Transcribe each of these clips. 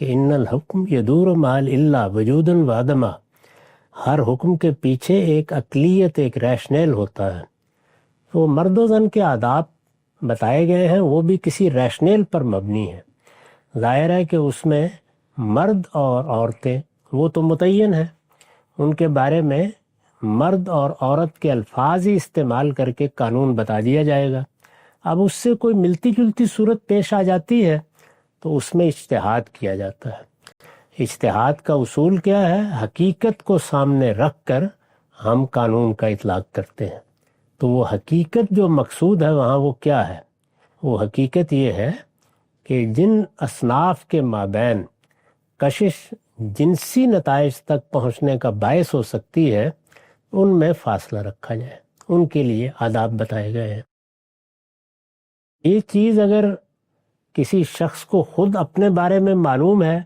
کہ ان الحکم یدور مال اللہ وجودا وعدما، ہر حکم کے پیچھے ایک عقلیت، ایک ریشنل ہوتا ہے. تو مرد و زن کے آداب بتائے گئے ہیں وہ بھی کسی ریشنل پر مبنی ہیں. ظاہر ہے کہ اس میں مرد اور عورتیں وہ تو متعین ہیں، ان کے بارے میں مرد اور عورت کے الفاظ ہی استعمال کر کے قانون بتا دیا جائے گا. اب اس سے کوئی ملتی جلتی صورت پیش آ جاتی ہے تو اس میں اجتہاد کیا جاتا ہے. اجتہاد کا اصول کیا ہے؟ حقیقت کو سامنے رکھ کر ہم قانون کا اطلاق کرتے ہیں. تو وہ حقیقت جو مقصود ہے وہاں وہ کیا ہے؟ وہ حقیقت یہ ہے کہ جن اصناف کے مابین کشش جنسی نتائج تک پہنچنے کا باعث ہو سکتی ہے ان میں فاصلہ رکھا جائے، ان کے لیے آداب بتائے گئے ہیں. یہ چیز اگر کسی شخص کو خود اپنے بارے میں معلوم ہے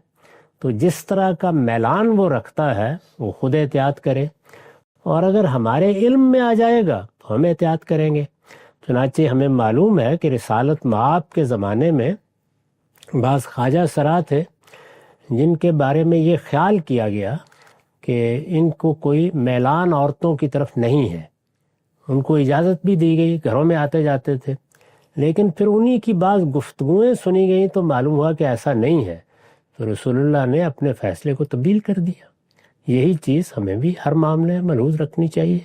تو جس طرح کا میلان وہ رکھتا ہے وہ خود احتیاط کرے، اور اگر ہمارے علم میں آ جائے گا تو ہم احتیاط کریں گے. چنانچہ ہمیں معلوم ہے کہ رسالت مآب کے زمانے میں بعض خواجہ سرا تھے جن کے بارے میں یہ خیال کیا گیا کہ ان کو کوئی میلان عورتوں کی طرف نہیں ہے. ان کو اجازت بھی دی گئی، گھروں میں آتے جاتے تھے، لیکن پھر انہی کی بعض گفتگویں سنی گئیں تو معلوم ہوا کہ ایسا نہیں ہے. تو رسول اللہ نے اپنے فیصلے کو تبدیل کر دیا. یہی چیز ہمیں بھی ہر معاملے میں ملحوظ رکھنی چاہیے.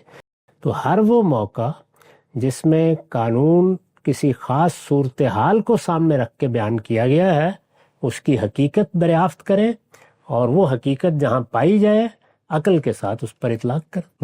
تو ہر وہ موقع جس میں قانون کسی خاص صورتحال کو سامنے رکھ کے بیان کیا گیا ہے اس کی حقیقت دریافت کریں، اور وہ حقیقت جہاں پائی جائے عقل کے ساتھ اس پر اطلاق کریں.